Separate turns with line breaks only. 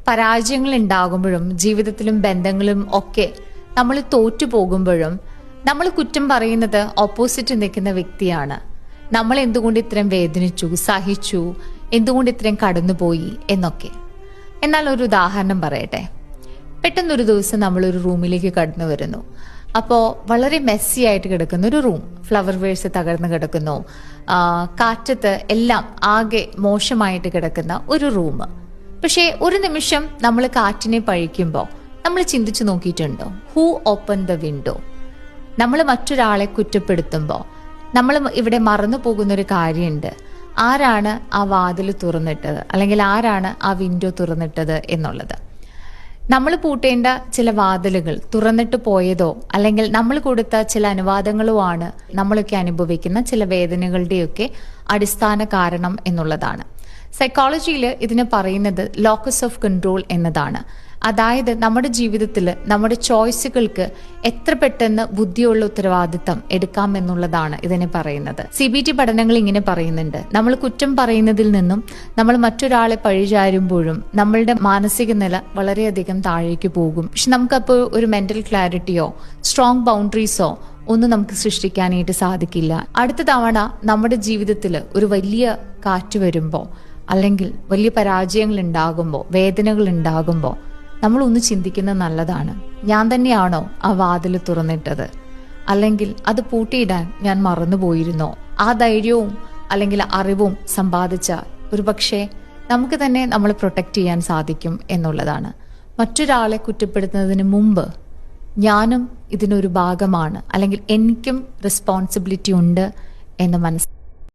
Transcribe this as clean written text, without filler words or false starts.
പരാജയങ്ങൾ ഉണ്ടാകുമ്പോഴും ജീവിതത്തിലും ബന്ധങ്ങളും ഒക്കെ നമ്മൾ തോറ്റു പോകുമ്പോഴും നമ്മൾ കുറ്റം പറയുന്നത് ഓപ്പോസിറ്റ് നിൽക്കുന്ന വ്യക്തിയാണ്. നമ്മൾ എന്തുകൊണ്ട് ഇത്രയും വേദനിച്ചു, സഹിച്ചു, എന്തുകൊണ്ട് ഇത്രയും കടന്നുപോയി എന്നൊക്കെ. എന്നാൽ ഒരു ഉദാഹരണം പറയട്ടെ. പെട്ടെന്നൊരു ദിവസം നമ്മളൊരു റൂമിലേക്ക് കടന്നു വരുന്നു. അപ്പോൾ വളരെ മെസ്സി ആയിട്ട് കിടക്കുന്ന ഒരു റൂം, ഫ്ലവർ വേഴ്സ് തകർന്ന് കിടക്കുന്നു, കാറ്റത്ത് എല്ലാം ആകെ മോശമായിട്ട് കിടക്കുന്ന ഒരു റൂം. പക്ഷേ ഒരു നിമിഷം നമ്മൾ കാറ്റിനെ പഴിക്കുമ്പോൾ നമ്മൾ ചിന്തിച്ചു നോക്കിയിട്ടുണ്ടോ? Who open the window? നമ്മൾ മറ്റൊരാളെ കുറ്റപ്പെടുത്തുമ്പോൾ നമ്മൾ ഇവിടെ മറന്നു പോകുന്നൊരു കാര്യമുണ്ട്. ആരാണ് ആ വാതിൽ തുറന്നിട്ടത്, അല്ലെങ്കിൽ ആരാണ് ആ വിൻഡോ തുറന്നിട്ടത് എന്നുള്ളത്. നമ്മൾ പൂട്ടേണ്ട ചില വാതിലുകൾ തുറന്നിട്ട് പോയതോ അല്ലെങ്കിൽ നമ്മൾ കൊടുത്ത ചില അനുവാദങ്ങളോ ആണ് നമ്മളൊക്കെ അനുഭവിക്കുന്ന ചില വേദനകളുടെയൊക്കെ അടിസ്ഥാന കാരണം എന്നുള്ളതാണ്. സൈക്കോളജിയിൽ ഇതിന് പറയുന്നത് ലോക്കസ് ഓഫ് കൺട്രോൾ എന്നതാണ്. അതായത് നമ്മുടെ ജീവിതത്തിൽ നമ്മുടെ ചോയ്സുകൾക്ക് എത്ര പെട്ടെന്ന് ബുദ്ധിയുള്ള ഉത്തരവാദിത്തം എടുക്കാമെന്നുള്ളതാണ് ഇതിനെ പറയുന്നത്. CBT പഠനങ്ങൾ ഇങ്ങനെ പറയുന്നുണ്ട്, നമ്മൾ കുറ്റം പറയുന്നതിൽ നിന്നും നമ്മൾ മറ്റൊരാളെ പഴിചാരുമ്പോഴും നമ്മളുടെ മാനസിക നില വളരെയധികം താഴേക്ക് പോകും. പക്ഷെ നമുക്കപ്പോൾ ഒരു മെന്റൽ ക്ലാരിറ്റിയോ സ്ട്രോങ് ബൗണ്ടറീസോ ഒന്നും നമുക്ക് സൃഷ്ടിക്കാനായിട്ട് സാധിക്കില്ല. അടുത്ത തവണ നമ്മുടെ ജീവിതത്തിൽ ഒരു വലിയ കാറ്റ് വരുമ്പോൾ അല്ലെങ്കിൽ വലിയ പരാജയങ്ങൾ ഉണ്ടാകുമ്പോൾ, വേദനകൾ ഉണ്ടാകുമ്പോൾ നമ്മളൊന്ന് ചിന്തിക്കുന്നത് നല്ലതാണ്. ഞാൻ തന്നെയാണോ ആ വാതിൽ തുറന്നിട്ടത്, അല്ലെങ്കിൽ അത് പൂട്ടിയിടാൻ ഞാൻ മറന്നുപോയിരുന്നോ? ആ ധൈര്യവും അല്ലെങ്കിൽ അറിവും സമ്പാദിച്ച ഒരുപക്ഷെ നമുക്ക് തന്നെ നമ്മൾ പ്രൊട്ടക്റ്റ് ചെയ്യാൻ സാധിക്കും എന്നുള്ളതാണ്. മറ്റൊരാളെ കുറ്റപ്പെടുത്തുന്നതിന് മുമ്പ് ഞാനും ഇതിനൊരു ഭാഗമാണ്, അല്ലെങ്കിൽ എനിക്കും റെസ്പോൺസിബിലിറ്റി ഉണ്ട് എന്ന് മനസ്സിലാക്കി